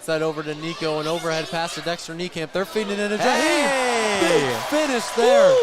Gets that over to Nico, an overhead pass to Dexter Niekamp. They're feeding it into Jaheim. Hey! Big finish there.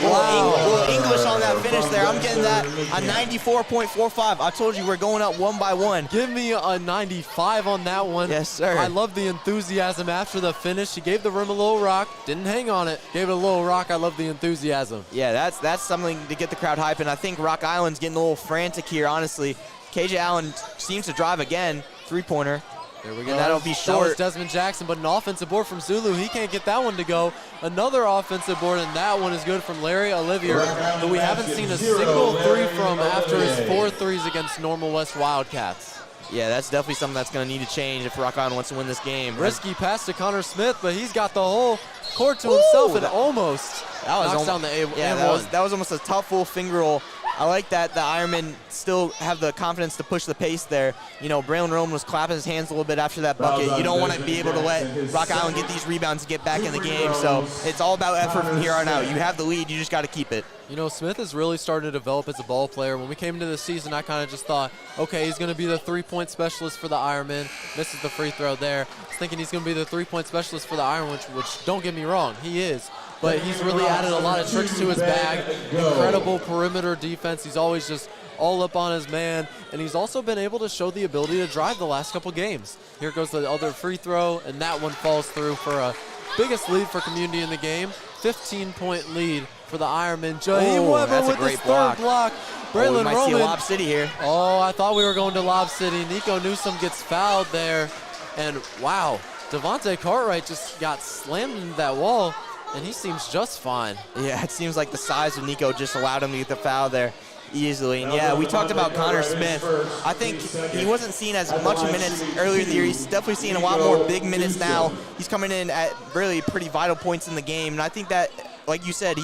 Wow. Little English on that finish there. I'm getting that a 94.45. I told you we're going up 1 by 1. Give me a 95 on that one. Yes, sir. I love the enthusiasm after the finish. He gave the rim a little rock, didn't hang on it, gave it a little rock. I love the enthusiasm. Yeah, that's something to get the crowd hyping. I think Rock Island's getting a little frantic here, honestly. KJ Allen seems to drive again. Three-pointer. There we go. And that'll be short. That was Desmond Jackson, but an offensive board from Zulu. He can't get that one to go. Another offensive board, and that one is good from Larry Olivier, who we haven't seen a single three from after his 4 threes against Normal West Wildcats. Yeah, that's definitely something that's going to need to change if Rock Island wants to win this game. Risky pass to Connor Smith, but he's got the whole court to himself and almost knocks down the A1. Yeah, that was almost a tough full finger roll. I like that the Ironmen still have the confidence to push the pace there. You know, Braylon Roman was clapping his hands a little bit after that bucket. You don't want to be able to let Rock Island get these rebounds and get back in the game. So it's all about effort from here on out. You have the lead. You just got to keep it. You know, Smith is really starting to develop as a ball player. When we came into the season, I kind of just thought, okay, he's going to be the three-point specialist for the Ironmen. Misses the free throw there. I was thinking he's going to be the three-point specialist for the Ironmen, which don't get me wrong, he is. But he's really added a lot of tricks to his bag. Incredible perimeter defense. He's always just all up on his man. And he's also been able to show the ability to drive the last couple games. Here goes the other free throw, and that one falls through for a biggest lead for Community in the game. 15-point lead for the Ironmen. Jaheim Weber with his third block. Braylon Roman. Might see a Lob City here. Oh, I thought we were going to Lob City. Nico Newsom gets fouled there. And wow, Devontae Cartwright just got slammed into that wall, and he seems just fine. Yeah, it seems like the size of Nico just allowed him to get the foul there easily. And yeah, we talked about Connor Smith. I think he wasn't seeing as much minutes earlier in the year. He's definitely seeing a lot more big minutes now. He's coming in at really pretty vital points in the game. And I think that, like you said,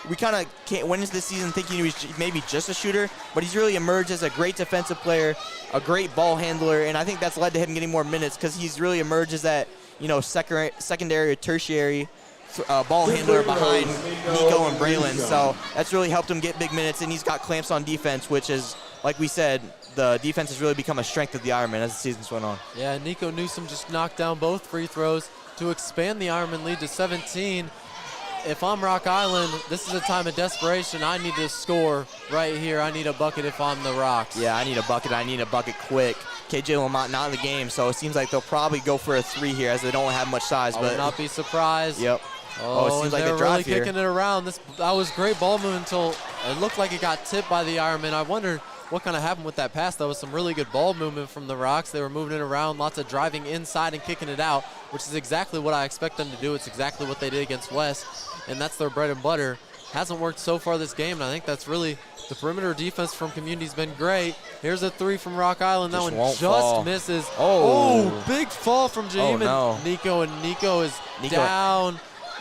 we kind of went into this season thinking he was maybe just a shooter, but he's really emerged as a great defensive player, a great ball handler, and I think that's led to him getting more minutes because he's really emerged as that, you know, secondary or tertiary ball handler behind Nico and Braylon. So that's really helped him get big minutes, and he's got clamps on defense, which is, like we said, the defense has really become a strength of the Ironmen as the season's went on. Yeah, Nico Newsom just knocked down both free throws to expand the Ironmen lead to 17. If I'm Rock Island, this is a time of desperation. I need to score right here. I need a bucket if I'm the Rocks. Yeah, I need a bucket. I need a bucket quick. KJ Lamont not in the game, so it seems like they'll probably go for a three here as they don't have much size. I would not be surprised. Yep. Oh, it seems like they're they drive really here. kicking it around. That was great ball movement until it looked like it got tipped by the Ironmen. I wondered what kind of happened with that pass. That was some really good ball movement from the Rocks. They were moving it around, lots of driving inside and kicking it out, which is exactly what I expect them to do. It's exactly what they did against West, and that's their bread and butter. Hasn't worked so far this game, and I think that's really the perimeter defense from Community's been great. Here's a three from Rock Island. That one just misses. Oh, big fall from Jaheim and Nico, and Nico is down.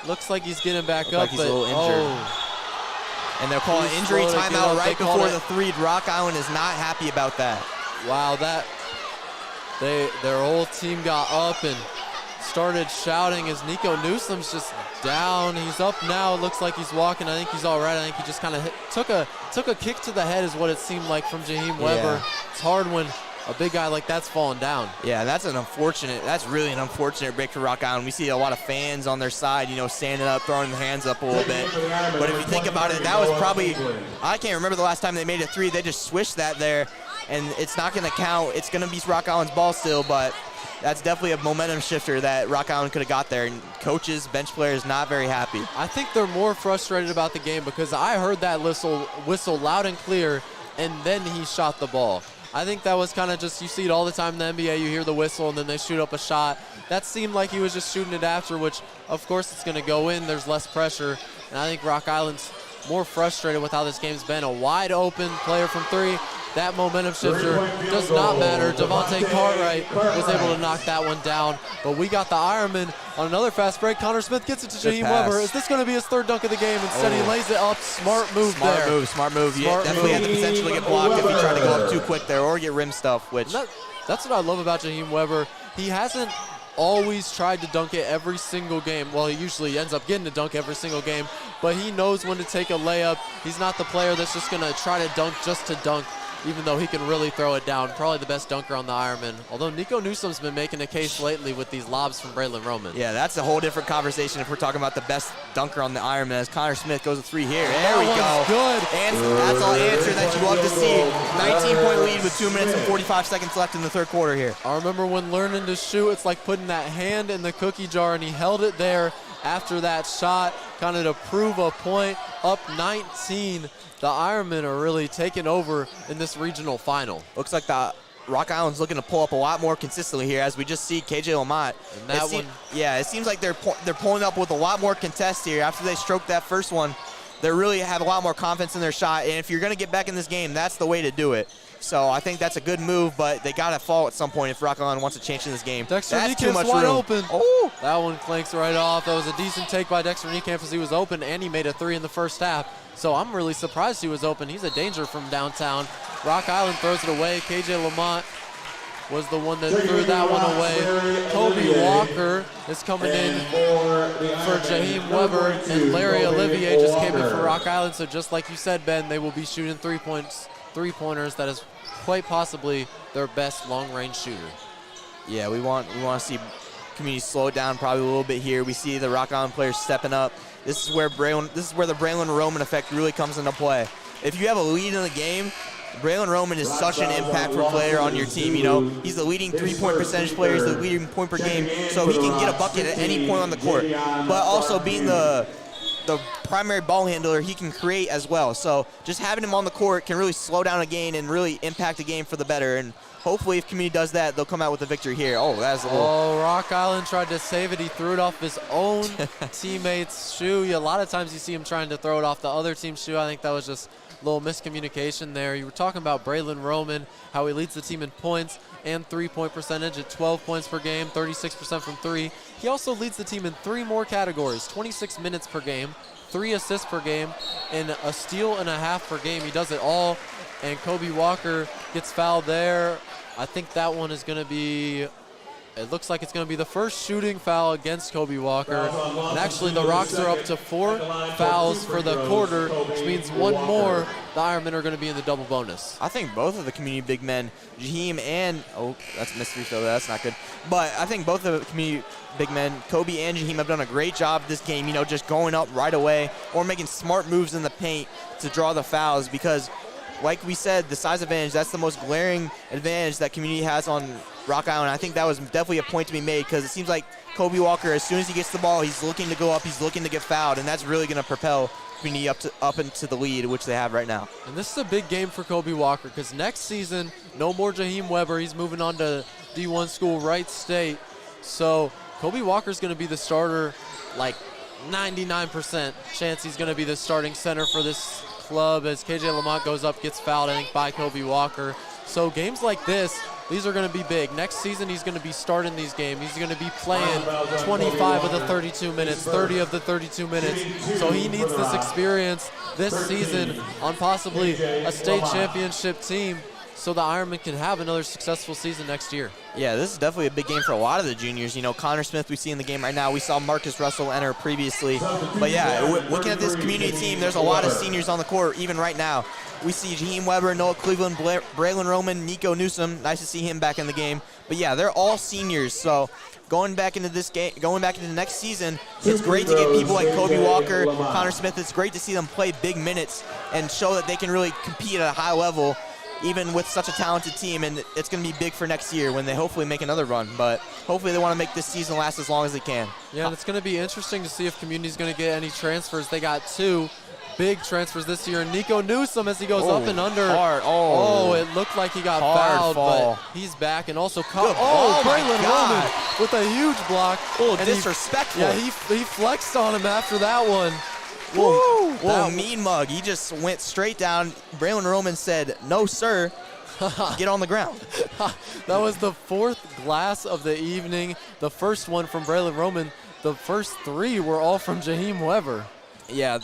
Looks like he's getting back up, he's a little injured. And they're calling injury timeout right before the three. Rock Island is not happy about that. Wow, their whole team got up and started shouting as Nico Newsom's just down. He's up now. It looks like he's walking. I think he's all right. I think he just kind of took a kick to the head is what it seemed like from Jaheim Weber. It's hard when a big guy like that's falling down. Yeah, that's really an unfortunate break for Rock Island. We see a lot of fans on their side, you know, standing up, throwing their hands up a little bit. But if you think about it, that was probably, I can't remember the last time they made a three. They just swished that there, and it's not going to count. It's going to be Rock Island's ball still, but that's definitely a momentum shifter that Rock Island could have got there. And coaches, bench players, not very happy. I think they're more frustrated about the game because I heard that whistle loud and clear, and then he shot the ball. I think that was kind of just, you see it all the time in the NBA, you hear the whistle and then they shoot up a shot. That seemed like he was just shooting it after, which of course it's going to go in, there's less pressure. And I think Rock Island's more frustrated with how this game's been. A wide open player from three, that momentum shifter does not matter. Devontae Cartwright was able to knock that one down, but we got the Ironman on another fast break. Connor Smith gets it to Jaheim Weber. Is this going to be his third dunk of the game? Instead, he lays it up. Smart move there. Smart move. Yeah, definitely had the potential to get blocked if he tried to go up too quick there or get rim stuff, which... That's what I love about Jaheim Weber. He hasn't always tried to dunk it every single game. Well, he usually ends up getting to dunk every single game, but he knows when to take a layup. He's not the player that's just going to try to dunk just to dunk. even though he can really throw it down. Probably the best dunker on the Ironman. Although Nico Newsom's been making a case lately with these lobs from Braylon Roman. Yeah, that's a whole different conversation if we're talking about the best dunker on the Ironman, as Connor Smith goes with 3 here. There we go. Good. And that's all answer that you love to see. 19-point lead with 2 minutes and 45 seconds left in the third quarter here. I remember when learning to shoot, it's like putting that hand in the cookie jar, and he held it there after that shot, kind of to prove a point. Up 19, the Ironmen are really taking over in this regional final. Looks like the Rock Island's looking to pull up a lot more consistently here, as we just see KJ Lamont. And that one, yeah, it seems like they're pulling up with a lot more contest here. After they stroked that first one, they really have a lot more confidence in their shot, and if you're going to get back in this game, that's the way to do it. So I think that's a good move, but they got to fall at some point if Rock Island wants to change in this game. Dexter That's too Niekamp much wide room. open. Oh, that one clanks right off. That was a decent take by Dexter Niekamp as he was open, and he made a 3 in the first half. So I'm really surprised he was open. He's a danger from downtown. Rock Island throws it away. KJ Lamont was the one that threw that one away. Kobe Walker is coming in for Jaheim Weber, and Larry Olivier just came in for Rock Island. So just like you said, Ben, they will be shooting three-pointers. That is quite possibly their best long-range shooter. yeah, we want to see community slow it down probably a little bit here. We see the Rock Island players stepping up. This is where the Braylon Roman effect really comes into play. If you have a lead in the game, Braylon Roman is such an impactful player on your team. You know, he's the leading 3-point percentage player, he's the leading point per game, so he can get a bucket at any point on the court. But also being the primary ball handler, he can create as well. So just having him on the court can really slow down a game and really impact the game for the better. And hopefully if community does that, they'll come out with a victory here. Oh, that's a little... Oh, Rock Island tried to save it. He threw it off his own teammate's shoe. A lot of times you see him trying to throw it off the other team's shoe. I think that was just a little miscommunication there. You were talking about Braylon Roman, how he leads the team in points and 3-point percentage at 12 points per game, 36% from 3. He also leads the team in 3 more categories, 26 minutes per game, 3 assists per game, and a steal and a half per game. He does it all, and Kobe Walker gets fouled there. I think that one is going to be, it looks like it's going to be the first shooting foul against Kobe Walker. And actually the Rocks are up to 4 fouls for the quarter, which means 1 more. The Ironmen are going to be in the double bonus. I think both of the community big men, Jaheim and, oh, that's a mystery fill, that's not good. But I think both of the community big men, Kobe and Jaheim, have done a great job this game, you know, just going up right away or making smart moves in the paint to draw the fouls, because like we said, the size advantage, that's the most glaring advantage that community has on Rock Island. I think that was definitely a point to be made, because it seems like Kobe Walker, as soon as he gets the ball, he's looking to go up, he's looking to get fouled, and that's really going to propel community up into the lead, which they have right now. And this is a big game for Kobe Walker, because next season, no more Jaheim Weber. He's moving on to D1 school, Wright State. So Kobe Walker's going to be the starter, like 99% chance he's going to be the starting center for this club, as KJ Lamont goes up, gets fouled, I think, by Kobe Walker. So games like this, these are going to be big. Next season, he's going to be starting these games. He's going to be playing 25 of the 32 minutes, 30 of the 32 minutes. So he needs this experience this season on possibly a state championship team, so the Ironmen can have another successful season next year. Yeah, this is definitely a big game for a lot of the juniors. You know, Connor Smith we see in the game right now. We saw Marcus Russell enter previously. But yeah, looking at this community team, there's a lot of seniors on the court even right now. We see Jaheim Weber, Noah Cleveland, Braylon Roman, Nico Newsom. Nice to see him back in the game. But yeah, they're all seniors. So going back into this game, going back into the next season, it's great to get people like Kobe Walker, Connor Smith. It's great to see them play big minutes and show that they can really compete at a high level, even with such a talented team, and it's going to be big for next year when they hopefully make another run. But hopefully they want to make this season last as long as they can. Yeah, and it's going to be interesting to see if community's going to get any transfers. They got 2 big transfers this year. Nico Newsom, as he goes up and under. Hard. Oh, it looked like he got fouled, fall. but he's back. And also, Oh, Braylon Roman with a huge block. A little disrespectful. He flexed on him after that one. Whoa, mean mug. He just went straight down. Braylon Roman said, "No, sir. Get on the ground." That was the 4th glass of the evening. The first one from Braylon Roman. The first 3 were all from Jaheim Weber. Yeah.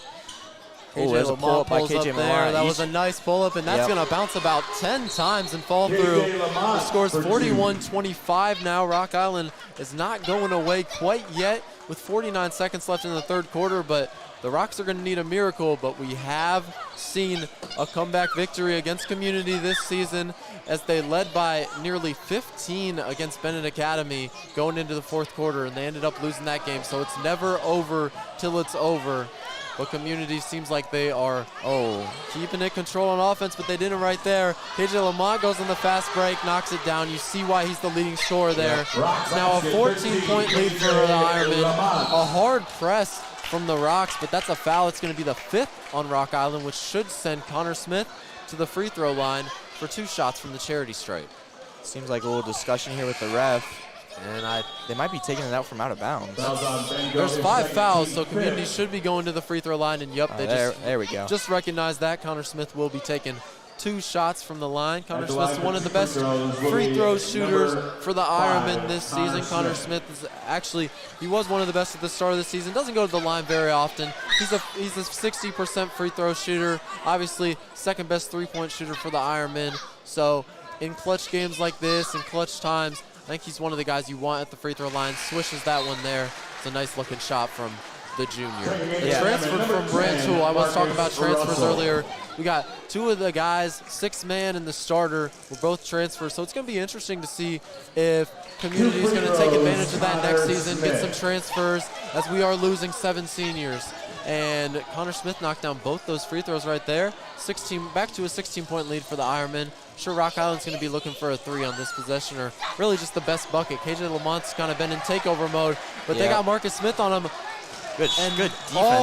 KJ Lamont pulls up there. That was a nice pull-up, and that's going to bounce about 10 times and fall through. The score's 41-25 now. Rock Island is not going away quite yet with 49 seconds left in the third quarter, but the Rocks are going to need a miracle, but we have seen a comeback victory against Community this season as they led by nearly 15 against Bennett Academy going into the fourth quarter, and they ended up losing that game. So it's never over till it's over. But Community seems like they are, keeping it control on offense, but they didn't right there. KJ Lamont goes on the fast break, knocks it down. You see why he's the leading scorer there. It's now a 14-point lead for the Ironmen. A hard press from the Rocks, but that's a foul. It's going to be the 5th on Rock Island, which should send Connor Smith to the free throw line for 2 shots from the charity stripe. Seems like a little discussion here with the ref. And they might be taking it out from out of bounds. There's 5 fouls, so Community should be going to the free throw line. And there we go. Just recognized that. Connor Smith will be taking 2 shots from the line. Connor Smith's one of the best free throw shooters for the Ironmen this season. Connor Smith is he was one of the best at the start of the season. Doesn't go to the line very often. He's a 60% free throw shooter. Obviously, second best 3-point shooter for the Ironmen. So in clutch games like this, in clutch times, I think he's one of the guys you want at the free throw line. Swishes that one there. It's a nice looking shot from the junior. Transferred from Rantoul. I was talking about transfers earlier. We got 2 of the guys, 6th man and the starter, were both transfers. So it's going to be interesting to see if Community is going to take advantage of that next season, get some transfers, as we are losing 7 seniors. And Connor Smith knocked down both those free throws right there. Back to a 16-point lead for the Ironmen. Sure, Rock Island's going to be looking for a 3 on this possession, or really just the best bucket. KJ Lamont's kind of been in takeover mode, but they got Marcus Smith on him. Good defense.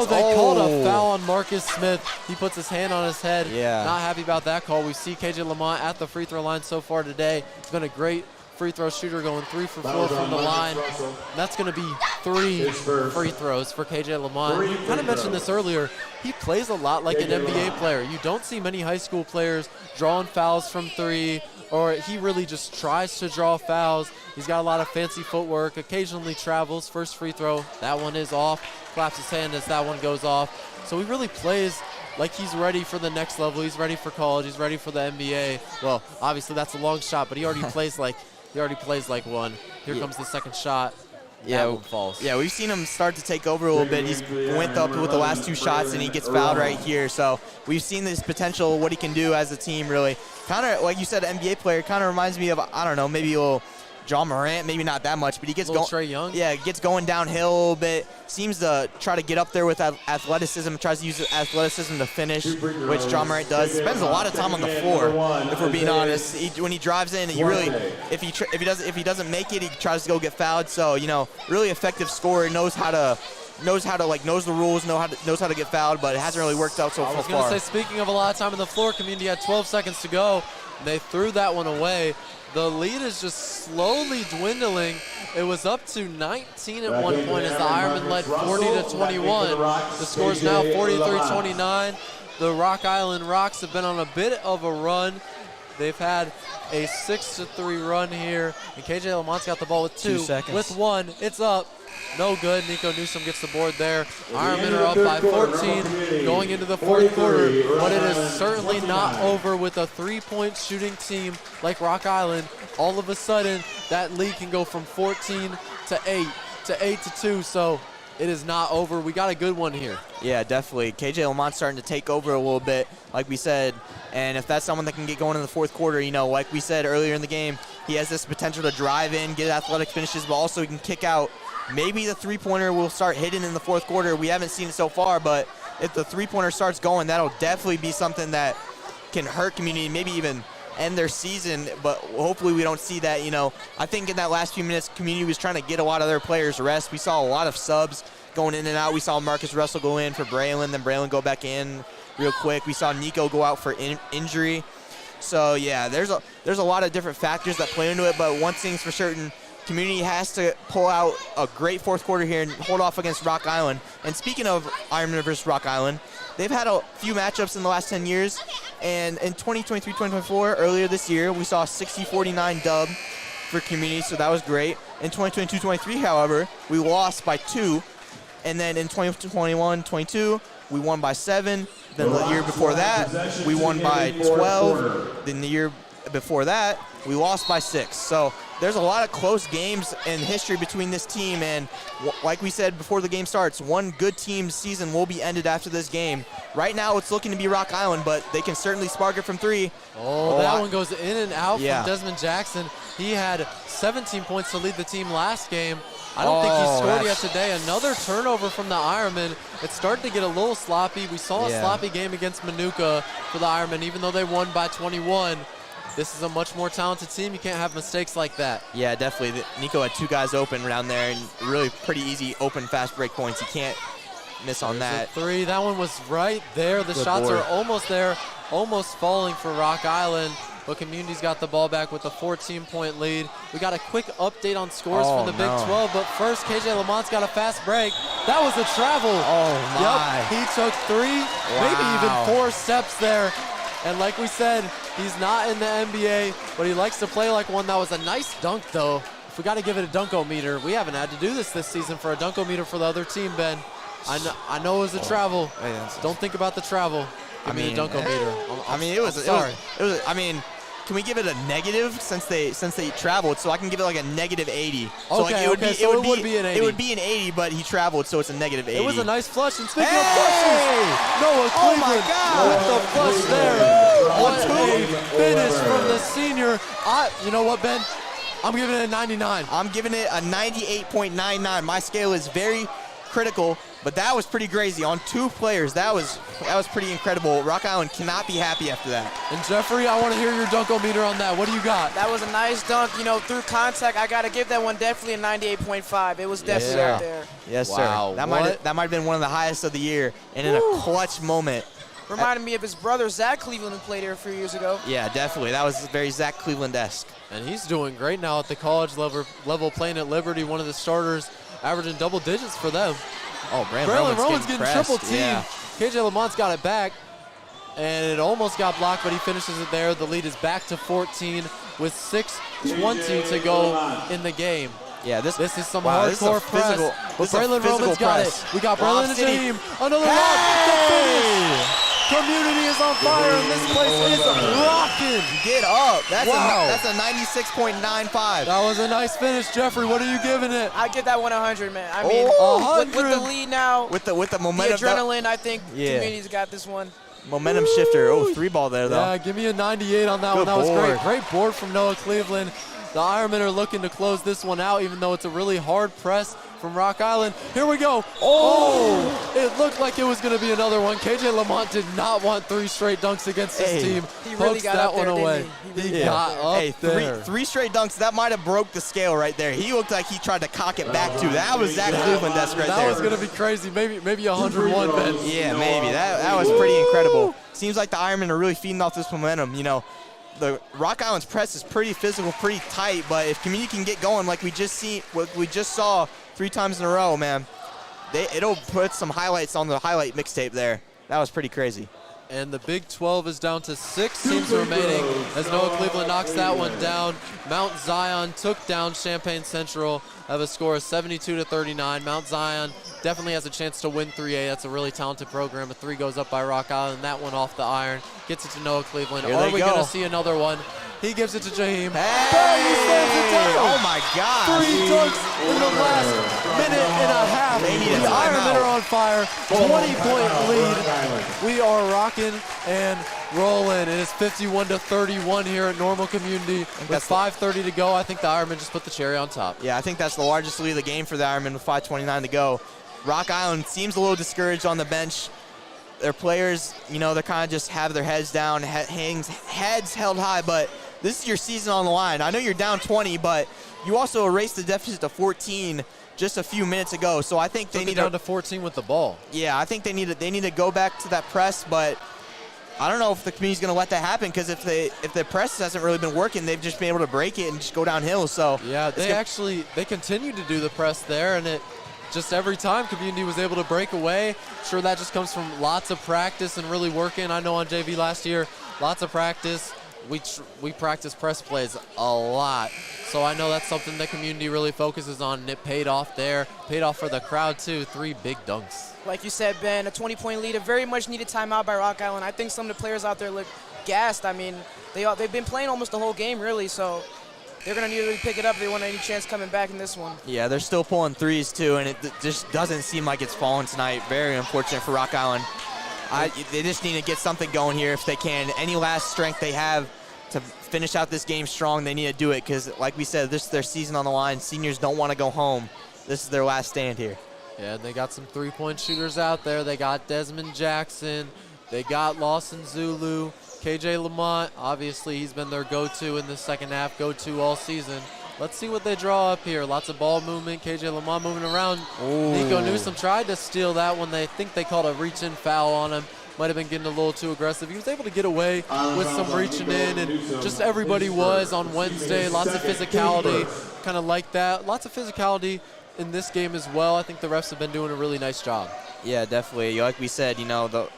They called a foul on Marcus Smith. He puts his hand on his head. Yeah. Not happy about that call. We see KJ Lamont at the free throw line so far today. He's been a great free throw shooter, going 3 for 4 from the line. And that's going to be 3 free throws for KJ Lamont. You kind of mentioned this earlier. He plays a lot like an NBA player. You don't see many high school players drawing fouls from 3, or he really just tries to draw fouls. He's got a lot of fancy footwork, occasionally travels. First free throw, that one is off. Claps his hand as that one goes off. So he really plays like he's ready for the next level. He's ready for college. He's ready for the NBA. Well, obviously that's a long shot, but he already plays like one. Here comes the second shot. That one falls. Yeah, we've seen him start to take over a little bit. He's went up with the last 2 shots, and he gets fouled right here. So we've seen this potential, what he can do as a team, really. Kind of, like you said, an NBA player. Kind of reminds me of, I don't know, maybe a little John Morant, maybe not that much, but he gets going. Trae Young. Yeah, gets going downhill a little bit. Seems to try to get up there with athleticism. Tries to use athleticism to finish, which John Morant does. Spends a lot of time on the floor, if we're being honest. When he drives in, he really, if he doesn't make it, he tries to go get fouled. So really effective scorer. Knows the rules, knows how to get fouled, but it hasn't really worked out so far. I was going to say, speaking of a lot of time on the floor, Community had 12 seconds to go. They threw that one away. The lead is just slowly dwindling. It was up to 19 at one point as the Ironmen led 40-21. The score is now 43-29. The Rock Island Rocks have been on a bit of a run. They've had a 6-3 run here, and KJ Lamont's got the ball with 2 seconds. With 1, it's up. No good. Nico Newsom gets the board there. Ironmen are up by 14 going into the fourth quarter, but it is certainly not over with a 3-point shooting team like Rock Island. All of a sudden, that lead can go from 14 to 8 to 8-2, so it is not over. We got a good one here. Yeah, definitely. KJ Lamont's starting to take over a little bit, like we said. And if that's someone that can get going in the fourth quarter, like we said earlier in the game, he has this potential to drive in, get athletic finishes, but also he can kick out. Maybe the 3-pointer will start hitting in the fourth quarter. We haven't seen it so far, but if the 3-pointer starts going, that'll definitely be something that can hurt Community, maybe even end their season, but hopefully we don't see that. I think in that last few minutes, Community was trying to get a lot of their players rest. We saw a lot of subs going in and out. We saw Marcus Russell go in for Braylon, then Braylon go back in real quick. We saw Nico go out for injury. So yeah, there's a lot of different factors that play into it, but one thing's for certain, Community has to pull out a great fourth quarter here and hold off against Rock Island. And speaking of Ironman versus Rock Island, they've had a few matchups in the last 10 years. And in 2023-2024, earlier this year, we saw a 60-49 dub for Community, so that was great. In 2022-23, however, we lost by 2. And then in 2021-22, we won by 7. Then the year before that, we won by 12. Then the year before that, We lost by 6. So there's a lot of close games in history between this team, and like we said before the game starts, one good team's season will be ended after this game. Right now it's looking to be Rock Island, but they can certainly spark it from 3. Oh, that one goes in and out Yeah. from Desmond Jackson. He had 17 points to lead the team last game. I don't think he scored yet today. Another turnover from the Ironmen. It started to get a little sloppy. We saw a sloppy game against Manuka for the Ironmen, even though they won by 21. This is a much more talented team. You can't have mistakes like that. Yeah, definitely. Nico had 2 guys open around there, and really pretty easy open fast break points. You can't miss on that. 3. That one was right there. The Good shots board. are almost there, almost falling for Rock Island. But Community's got the ball back with a 14-point lead. We got a quick update on scores from the Big 12, but first, KJ Lamont's got a fast break. That was a travel. Oh, my. Yep, he took 3, maybe even 4 steps there. And like we said, he's not in the NBA, but he likes to play like one. That was a nice dunk, though. If we got to give it a dunk-o-meter, we haven't had to do this season for a dunk-o-meter for the other team, Ben. I know it was a travel. Don't think about the travel. Give me a dunk-o-meter. I mean, can we give it a negative since they traveled? So I can give it like a negative 80. So Okay, like so it would be an 80. It would be an 80, but he traveled, so it's a negative 80. It was a nice flush. And speaking of flushes, Noah Oh Cleveland my God! with the flush there. What a finish from the senior. You know what, Ben? I'm giving it a 99. I'm giving it a 98.99. My scale is very critical, but that was pretty crazy on 2 players. That was pretty incredible. Rock Island cannot be happy after that. And Jeffrey, I want to hear your dunk-o-meter on that. What do you got? That was a nice dunk. You know, through contact, I got to give that one definitely a 98.5. It was definitely sir. right there. Yes, Wow, sir. That might have been one of the highest of the year, and in a clutch moment. Reminded me of his brother, Zach Cleveland, who played here a few years ago. Yeah, definitely. That was very Zach Cleveland-esque. And he's doing great now at the college level playing at Liberty, one of the starters, averaging double digits for them. Oh, Braylon Roman's getting triple teamed. Yeah. KJ Lamont's got it back, and it almost got blocked, but he finishes it there. The lead is back to 14 with 6:20 to go in the game. Yeah, this is some this is a hardcore press. physical- But this is a Braylon physical Roman's got press. it. We got Lob Braylon and City. Jaheim. Another lob. The finish. Community is on fire, and this place is rocking. Get up. That's Wow. that's a 96.95. That was a nice finish. Jeffrey, what are you giving it? I give that one 100, man. I mean, with the lead now, With the the momentum. adrenaline, I think Yeah. Community's got this one. Momentum shifter. Oh, 3 ball there, though. Yeah, give me a 98 on that one. Good That was great. board. Great board from Noah Cleveland. The Ironmen are looking to close this one out, even though it's a really hard press from Rock Island. Here we go. Oh! It looked like it was going to be another one. KJ Lamont did not want 3 straight dunks against his team. He really Pokes got that up there, one didn't away. he? He really He got up there. Three straight dunks. That might have broke the scale right there. He looked like he tried to cock it back, too. That was Zach Cleveland-esque right there. That was going to be crazy. Maybe 101, Ben. Yeah, maybe. That was pretty incredible. Seems like the Ironmen are really feeding off this momentum. You know, the Rock Island's press is pretty physical, pretty tight, but if Community can get going like we just saw 3 times in a row, man, it'll put some highlights on the highlight mixtape there. That was pretty crazy. And the Big 12 is down to 6 teams remaining as Noah Cleveland knocks that one down. Mount Zion took down Champaign Central of a score of 72-39. Mount Zion definitely has a chance to win 3A. That's a really talented program. A 3 goes up by Rock Island. That one off the iron. Gets it to Noah Cleveland. Here Are they we go. going to see another one? He gives it to Jaheim. Hey! Bang, he slams it down. Oh, my God. 3 dunks in the last minute and a half. They need a The Ironmen timeout. are on fire. 20-point lead. We are rocking and rolling. It is 51-31 here at Normal Community. With 5:30 to go, I think the Ironmen just put the cherry on top. Yeah, I think that's the largest lead of the game for the Ironmen with 5:29 to go. Rock Island seems a little discouraged on the bench. Their players, you know, they kind of just have their heads down, heads held high, but this is your season on the line. I know you're down 20, but you also erased the deficit to 14 just a few minutes ago. So I think they need down to 14 with the ball. Yeah, I think they need to go back to that press, but I don't know if the community's going to let that happen, because if the press hasn't really been working, they've just been able to break it and just go downhill. So yeah, they continued to do the press there, and it just every time Community was able to break away. Sure, that just comes from lots of practice and really working. I know on JV last year, lots of practice. We practice press plays a lot. So I know that's something that Community really focuses on, and it paid off there. Paid off for the crowd, too. 3 big dunks. Like you said, Ben, a 20-point lead, a very much needed timeout by Rock Island. I think some of the players out there look gassed. I mean, they've been playing almost the whole game, really, so they're going to need to really pick it up if they want any chance coming back in this one. Yeah, they're still pulling threes, too, and it just doesn't seem like it's falling tonight. Very unfortunate for Rock Island. They just need to get something going here if they can. Any last strength they have to finish out this game strong, they need to do it because, like we said, this is their season on the line. Seniors don't want to go home. This is their last stand here. Yeah, they got some three-point shooters out there. They got Desmond Jackson. They got Lawson Zulu. KJ Lamont, obviously he's been their go-to in the second half, go-to all season. Let's see what they draw up here. Lots of ball movement. KJ Lamont moving around. Ooh. Nico Newsom tried to steal that one. They think they called a reach-in foul on him. Might have been getting a little too aggressive. He was able to get away with some reaching in, and just everybody was on Wednesday. Lots of physicality, kind of like that. Lots of physicality in this game as well. I think the refs have been doing a really nice job. Yeah, definitely. Like we said, the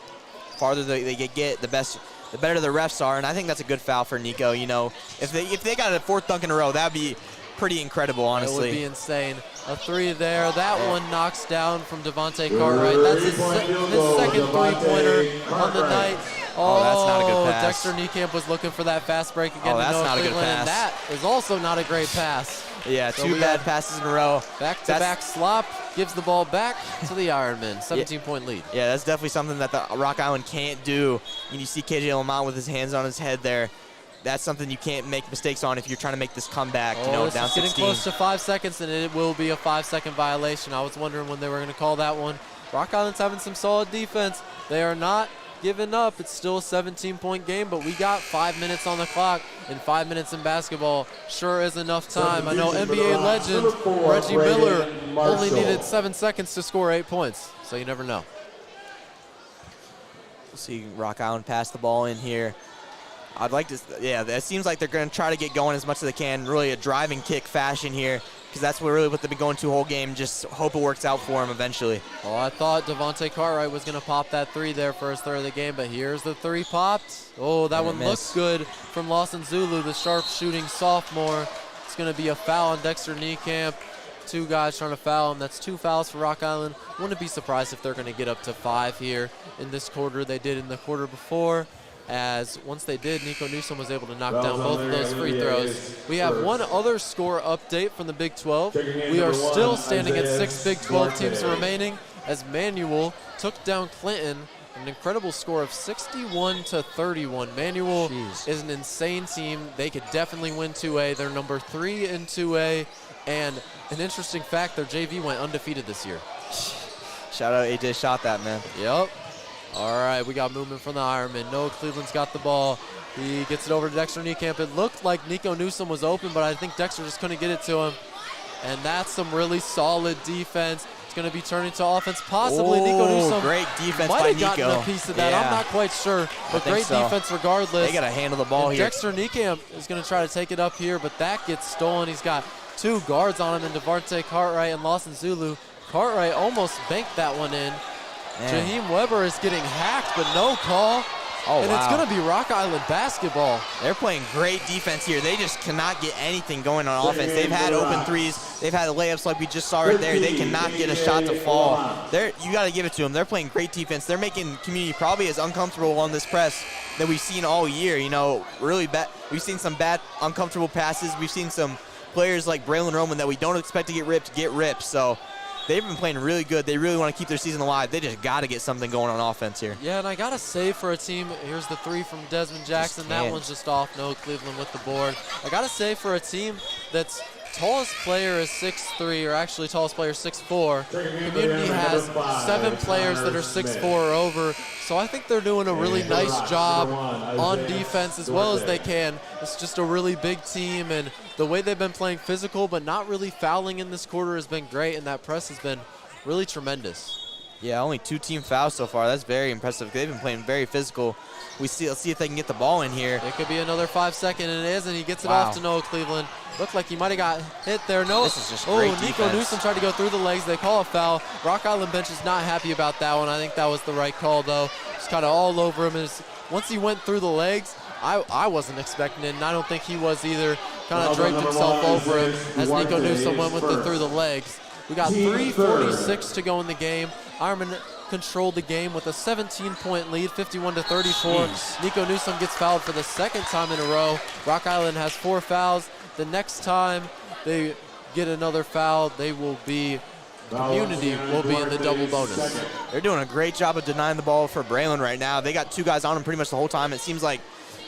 farther they get, the better the refs are, and I think that's a good foul for Nico. If they got a fourth dunk in a row, that'd be pretty incredible, honestly. It would be insane. A three there. That one knocks down from Devontae Cartwright. That's his second three-pointer on the night. Oh, that's not a good pass. Dexter Niekamp was looking for that fast break again. Oh, that's not a good pass. And that is also not a great pass. Yeah, so two bad passes in a row. Back-to-back slop, gives the ball back to the Ironmen. 17-point lead. Yeah, that's definitely something that the Rock Island can't do. And you see KJ Lamont with his hands on his head there. That's something you can't make mistakes on if you're trying to make this comeback, down 16. Getting close to 5 seconds, and it will be a 5-second violation. I was wondering when they were going to call that one. Rock Island's having some solid defense. They are not giving up. It's still a 17-point game, but we got 5 minutes on the clock, and 5 minutes in basketball sure is enough time. I know NBA legend Reggie Miller only needed 7 seconds to score 8 points, so you never know. We'll see Rock Island pass the ball in here. I'd like to, it seems like they're going to try to get going as much as they can, really a driving kick fashion here, because that's what they've been going to whole game. Just hope it works out for them eventually. Well, I thought Devontae Cartwright was going to pop that three there for his third of the game, but here's the three popped. Oh, that one looks good from Lawson Zulu, the sharp shooting sophomore. It's going to be a foul on Dexter Niekamp. Two guys trying to foul him. That's 2 fouls for Rock Island. Wouldn't be surprised if they're going to get up to 5 here in this quarter. They did in the quarter before. As once they did, Nico Newsom was able to knock down both of those free throws. We have one other score update from the Big 12. We are still standing at 6 Big 12 teams remaining as Manual took down Clinton, an incredible score of 61-31. Manual is an insane team. They could definitely win 2A. They're number 3 in 2A, and an interesting fact, their JV went undefeated this year. Shout out AJ shot that, man. Yep. All right, we got movement from the Ironmen. Noah Cleveland's got the ball. He gets it over to Dexter Niekamp. It looked like Nico Newsom was open, but I think Dexter just couldn't get it to him. And that's some really solid defense. It's going to be turned into offense. Possibly Nico Newsom great defense might by have Nico. gotten a piece of that. Yeah. I'm not quite sure, but great defense regardless. They got to handle the ball and here. Dexter Niekamp is going to try to take it up here, but that gets stolen. He's got 2 guards on him in Devontae Cartwright and Lawson Zulu. Cartwright almost banked that one in. Man. Jaheim Weber is getting hacked, but no call. Oh, and it's going to be Rock Island basketball. They're playing great defense here. They just cannot get anything going on offense. They've had open threes. They've had layups like we just saw right there. They cannot get a shot to fall. You got to give it to them. They're playing great defense. They're making community probably as uncomfortable on this press that we've seen all year. Really bad. We've seen some bad, uncomfortable passes. We've seen some players like Braylon Roman that we don't expect to get ripped. So they've been playing really good. They really want to keep their season alive. They just got to get something going on offense here. Yeah, and I got to say for a team, here's the 3 from Desmond Jackson. That one's just off. No Cleveland with the board. I got to say for a team that's tallest player is 6'3", or actually tallest player is 6'4". Community has 7 players that are 6'4" or over. So I think they're doing a really nice job on defense as well as they can. It's just a really big team, and the way they've been playing physical but not really fouling in this quarter has been great, and that press has been really tremendous. Yeah, only 2 team fouls so far. That's very impressive. They've been playing very physical. Let's see if they can get the ball in here. It could be another 5 second, and it is, and he gets it off to Noah Cleveland. Looked like he might have got hit there. No. This is just great Nico defense. Newsom tried to go through the legs. They call a foul. Rock Island bench is not happy about that one. I think that was the right call, though. Just kind of all over him. Once he went through the legs, I wasn't expecting it, and I don't think he was either. Kind of draped himself over him as Nico Newsom went with through the legs. We got 3:46 to go in the game. Ironmen controlled the game with a 17-point lead, 51-34. Jeez. Nico Newsom gets fouled for the second time in a row. Rock Island has 4 fouls. The next time they get another foul, they will be Community will be in the double bonus. They're doing a great job of denying the ball for Braylon right now. They got 2 guys on him pretty much the whole time. It seems like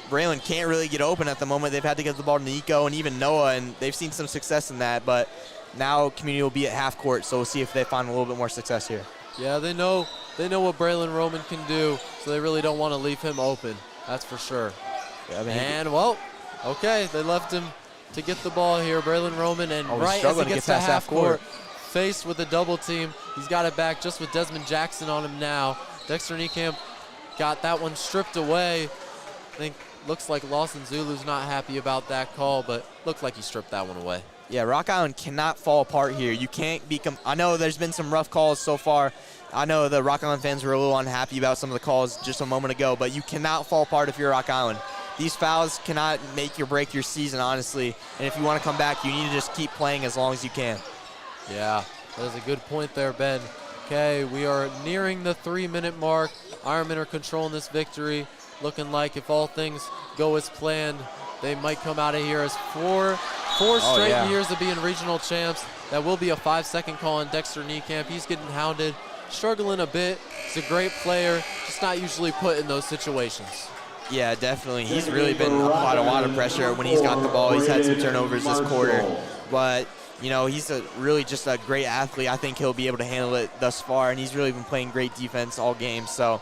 Braylon can't really get open at the moment. They've had to get the ball to Nico and even Noah, and they've seen some success in that. But now Community will be at half court, so we'll see if they find a little bit more success here. Yeah, they know what Braylon Roman can do, so they really don't want to leave him open. That's for sure. Yeah, I mean, and, well, okay, they left him to get the ball here, Braylon Roman, and right as he gets to half court, faced with a double team, he's got it back just with Desmond Jackson on him now. Dexter Niekamp got that one stripped away. I think looks like Lawson Zulu's not happy about that call, but looked like he stripped that one away. Yeah, Rock Island cannot fall apart here. You can't be I know there's been some rough calls so far. I know the Rock Island fans were a little unhappy about some of the calls just a moment ago, but you cannot fall apart if you're Rock Island. These fouls cannot make or break your season, honestly. And if you want to come back, you need to just keep playing as long as you can. Yeah, that is a good point there, Ben. Okay, we are nearing the 3-minute mark. Ironmen are controlling this victory. Looking like if all things go as planned, they might come out of here as four straight years of being regional champs. That will be a 5-second call on Dexter Niekamp. He's getting hounded, struggling a bit. He's a great player, just not usually put in those situations. Yeah, definitely. He's really been applied a lot of pressure when he's got the ball. He's had some turnovers this quarter. But, you know, he's really just a great athlete. I think he'll be able to handle it thus far, and he's really been playing great defense all game. So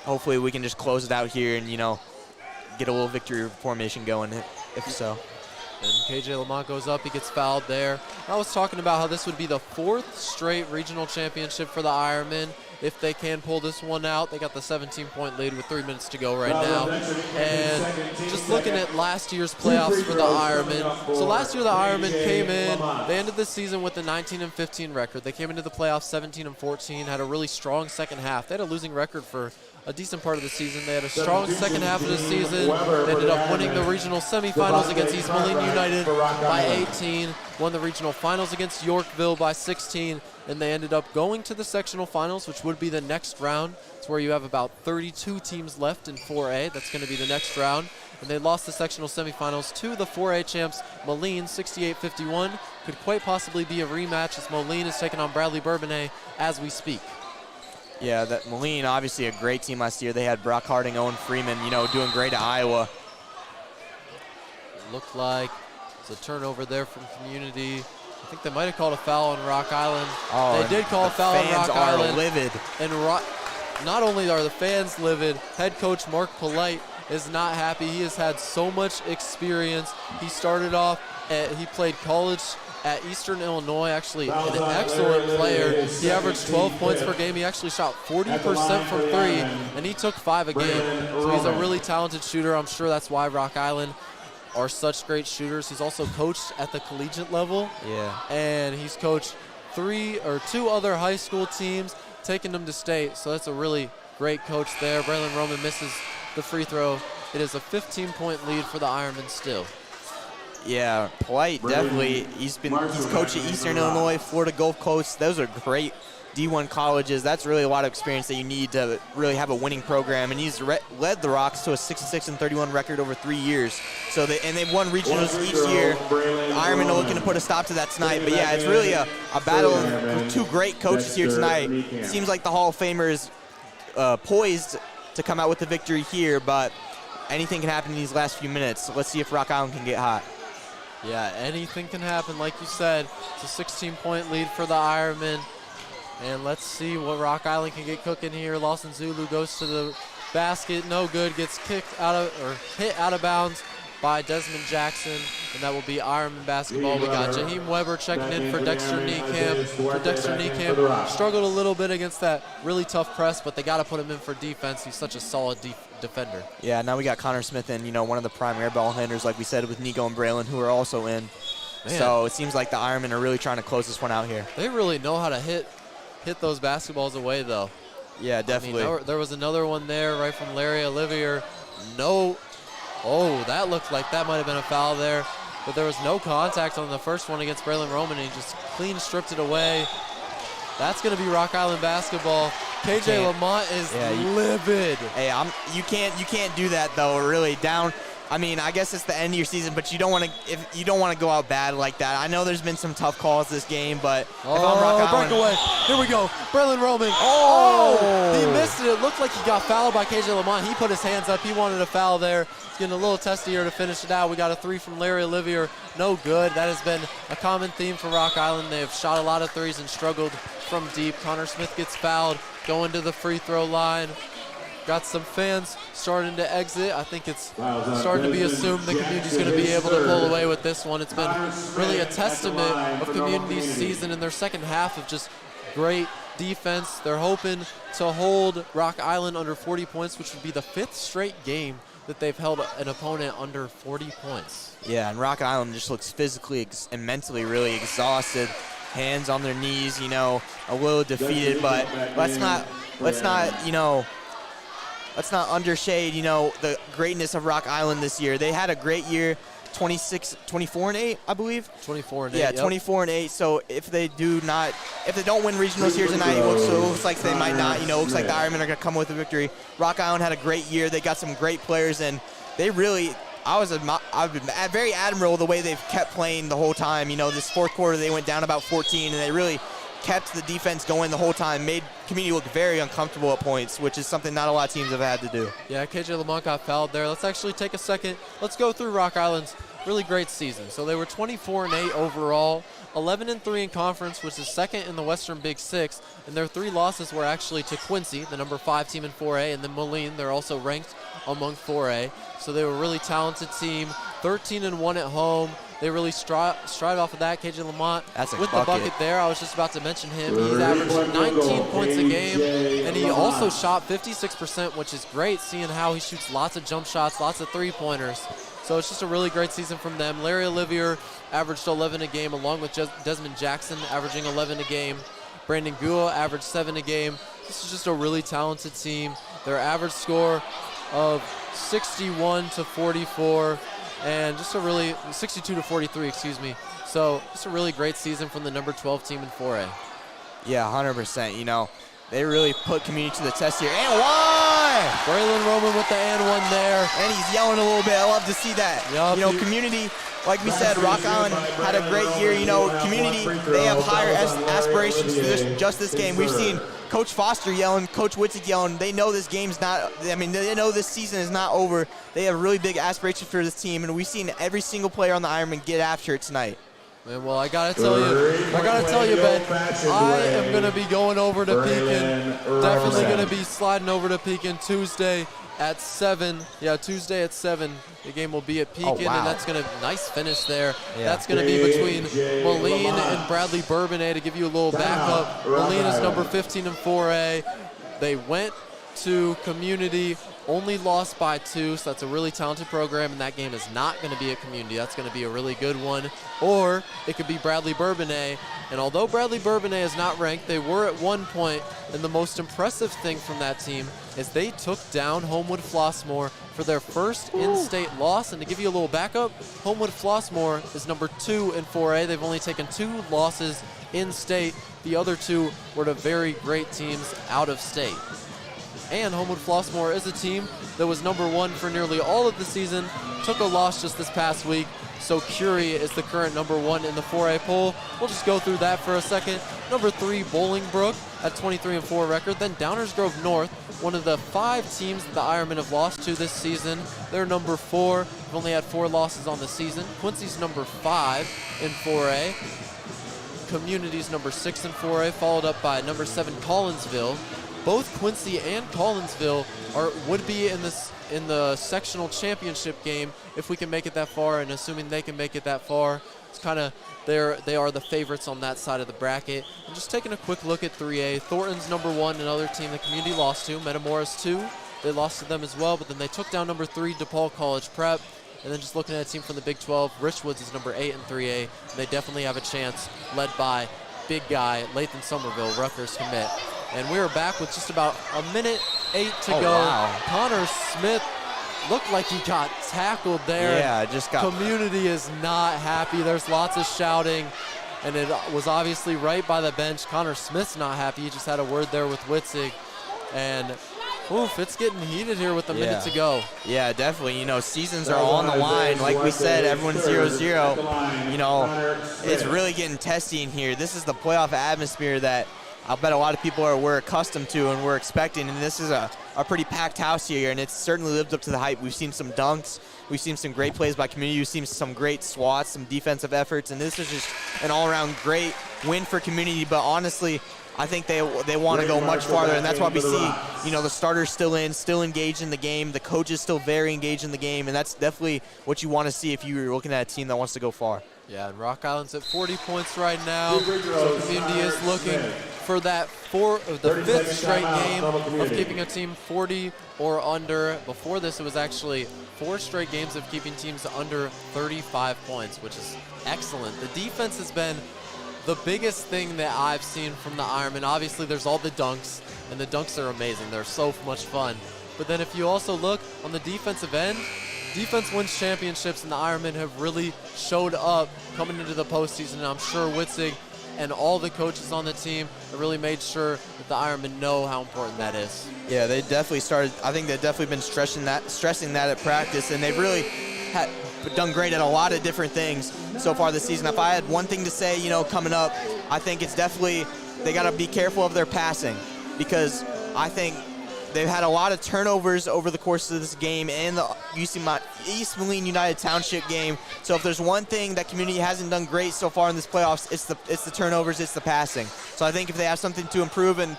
hopefully we can just close it out here and, you know, get a little victory formation going, if so. And KJ Lamont goes up. He gets fouled there. I was talking about how this would be the 4th straight regional championship for the Ironmen. If they can pull this one out, they got the 17-point lead with 3 minutes to go right now. And just looking at last year's playoffs for the Ironmen. So last year the Ironmen came in. They ended the season with a 19-15 record. They came into the playoffs 17-14, had a really strong second half. They had a losing record for a decent part of the season. They had a strong second half of the season. They ended up winning the regional semifinals against East Moline United by 18, won the regional finals against Yorkville by 16, and they ended up going to the sectional finals, which would be the next round. It's where you have about 32 teams left in 4A. That's going to be the next round. And they lost the sectional semifinals to the 4A champs, Moline, 68-51. Could quite possibly be a rematch as Moline is taking on Bradley Bourbonnais as we speak. Yeah, that Moline, obviously a great team last year. They had Brock Harding, Owen Freeman, you know, doing great at Iowa. It looked like it's a turnover there from Community. I think they might have called a foul on Rock Island. Oh, they did call a foul on Rock Island. Fans are livid. And not only are the fans livid, head coach Mark Polite is not happy. He has had so much experience. He started off, he played college at Eastern Illinois, actually an excellent player. He averaged 12 points per game. He actually shot 40% from 3, and he took 5 a game. So he's a really talented shooter. I'm sure that's why Rock Island are such great shooters. He's also coached at the collegiate level. Yeah. And he's coached 2 other high school teams, taking them to state. So that's a really great coach there. Braylon Roman misses the free throw. It is a 15-point lead for the Ironmen still. Yeah, Polite definitely. He's coached at Eastern Illinois, Florida Gulf Coast. Those are great D1 colleges. That's really a lot of experience that you need to really have a winning program. And he's led the Rocks to a 66-31 record over 3 years. So they've won regionals each year. Ironmen are looking to put a stop to that tonight. But yeah, it's really a battle of 2 great coaches here tonight. It seems like the Hall of Famer is poised to come out with the victory here, but anything can happen in these last few minutes. So let's see if Rock Island can get hot. Yeah, anything can happen. Like you said, it's a 16-point lead for the Ironmen. And let's see what Rock Island can get cooking here. Lawson Zulu goes to the basket. No good. Gets hit out of bounds by Desmond Jackson. And that will be Ironman basketball. We got Jaheim Weber checking in for Dexter Niekamp. Struggled a little bit against that really tough press, but they got to put him in for defense. He's such a solid defender. Yeah, now we got Connor Smith in, you know, one of the primary ball handlers, like we said, with Nico and Braylon, who are also in. Man. So it seems like the Ironmen are really trying to close this one out here. They really know how to hit those basketballs away, though. Yeah, definitely. I mean, there was another one there right from Larry Olivier. No. Oh, that looked like that might have been a foul there. But there was no contact on the first one against Braylon Roman. He just clean stripped it away. That's going to be Rock Island basketball. KJ Lamont is livid. Hey, you can't do that though. Really down. I mean, I guess it's the end of your season, but you don't want to go out bad like that. I know there's been some tough calls this game, but if I'm Rock Island, breakaway. Here we go. Braylon Roman. He missed it. It looked like he got fouled by KJ Lamont. He put his hands up. He wanted a foul there. He's getting a little testy here to finish it out. We got a 3 from Larry Olivier. No good. That has been a common theme for Rock Island. They have shot a lot of threes and struggled from deep. Connor Smith gets fouled, going to the free throw line. Got some fans starting to exit. I think it's starting to be assumed the community's going to be able to pull away with this one. It's been really a testament of community's season in their second half of just great defense. They're hoping to hold Rock Island under 40 points, which would be the 5th straight game that they've held an opponent under 40 points. Yeah, and Rock Island just looks physically and mentally really exhausted. Hands on their knees, a little defeated, but let's not undershade, the greatness of Rock Island this year. They had a great year, 24-8, I believe. 24-8. Yeah, 24-8. So if they don't win regionals here tonight, it looks like they might not. Looks like the Ironmen are going to come with a victory. Rock Island had a great year. They got some great players, and they really. I've been very admirable the way they've kept playing the whole time. This fourth quarter they went down about 14, and they really kept the defense going the whole time, made community look very uncomfortable at points, which is something not a lot of teams have had to do. Yeah, KJ Lamont got fouled there. Let's actually take a second. Let's go through Rock Island's really great season. So they were 24-8 overall, 11-3 in conference, which is second in the Western Big Six, and their 3 losses were actually to Quincy, the number 5 team in 4A, and then Moline. They're also ranked among 4A. So they were a really talented team, 13-1 at home. They really stride off of that. KJ Lamont with the bucket there. I was just about to mention him. He's averaged 19 points a game, and he also shot 56%, which is great, seeing how he shoots lots of jump shots, lots of three-pointers. So it's just a really great season from them. Larry Olivier averaged 11 a game, along with Desmond Jackson averaging 11 a game. Brandon Gua averaged 7 a game. This is just a really talented team. Their average score of 61 to 44. And just a really 62 to 43, excuse me. So just a really great season from the number 12 team in 4A. Yeah, 100%. They really put community to the test here. And one! Braylon Roman with the and one there. And he's yelling a little bit. I love to see that. Yep. Community, like we said, Rock Island had a great year. Community, they have higher aspirations for just this game. We've seen Coach Foster yelling, Coach Witzig yelling. They know this game's not, they know this season is not over. They have really big aspirations for this team, and we've seen every single player on the Ironmen get after it tonight. Man, well, I gotta tell you, Ben, I am gonna be going over to Pekin. Definitely gonna be sliding over to Pekin Tuesday at 7. Yeah, Tuesday at 7. The game will be at Pekin, and that's gonna nice finish there. Yeah. That's gonna be between Moline and Bradley Bourbonnais to give you a little backup. Moline is number 15 in 4A. They went to community, only lost by 2, so that's a really talented program, and that game is not going to be a community. That's going to be a really good one. Or it could be Bradley Bourbonnais, and although Bradley Bourbonnais is not ranked, they were at one point, and the most impressive thing from that team is they took down Homewood Flossmoor for their first in-state loss. And to give you a little backup, Homewood Flossmoor is number 2 in 4A. They've only taken 2 losses in-state. The other 2 were to very great teams out of state. And Homewood Flossmoor is a team that was number 1 for nearly all of the season, took a loss just this past week, so Curie is the current number 1 in the 4A poll. We'll just go through that for a second. Number 3, Bolingbrook at 23-4 record. Then Downers Grove North, one of the 5 teams that the Ironmen have lost to this season. They're number 4. They've only had 4 losses on the season. Quincy's number 5 in 4A. Community's number 6 in 4A, followed up by number 7, Collinsville. Both Quincy and Collinsville would be in the sectional championship game if we can make it that far, and assuming they can make it that far, it's kind of they are the favorites on that side of the bracket. And just taking a quick look at 3A, Thornton's number 1, another team the community lost to. Metamora's 2, they lost to them as well, but then they took down number 3, DePaul College Prep. And then just looking at a team from the Big 12, Richwoods is number 8 in 3A, and they definitely have a chance, led by big guy Lathan Somerville, Rutgers commit. And we are back with just about a minute 8 to go. Wow. Connor Smith looked like he got tackled there. Yeah, just got. Community is not happy. There's lots of shouting, and it was obviously right by the bench. Connor Smith's not happy. He just had a word there with Witzig. And oof, it's getting heated here with a minute to go. Yeah, definitely. You know, seasons are on the line. Like we said, everyone's 0-0. You know, it's really getting testy in here. This is the playoff atmosphere that I'll bet a lot of people we're accustomed to and we're expecting. And this is a pretty packed house here, and it's certainly lived up to the hype. We've seen some dunks. We've seen some great plays by community. We've seen some great swats, some defensive efforts, and this is just an all-around great win for community. But honestly, I think they want to go much farther, and that's why we see, you know, the starters still engaged in the game, the coaches still very engaged in the game, and that's definitely what you want to see if you're looking at a team that wants to go far. Yeah, and Rock Island's at 40 points right now. So community is looking for that the fifth straight game of keeping a team 40 or under. Before this, it was actually 4 straight games of keeping teams under 35 points, which is excellent. The defense has been the biggest thing that I've seen from the Ironmen. Obviously, there's all the dunks, and the dunks are amazing. They're so much fun. But then if you also look on the defensive end, defense wins championships, and the Ironmen have really showed up coming into the postseason. And I'm sure Witzig and all the coaches on the team have really made sure that the Ironmen know how important that is. Yeah, they definitely started. I think they've definitely been stressing that at practice, and they've really done great at a lot of different things so far this season. If I had one thing to say, you know, coming up, I think it's definitely they got to be careful of their passing, because I think they've had a lot of turnovers over the course of this game and the East Moline United Township game. So if there's one thing that community hasn't done great so far in this playoffs, it's the turnovers, it's the passing. So I think if they have something to improve and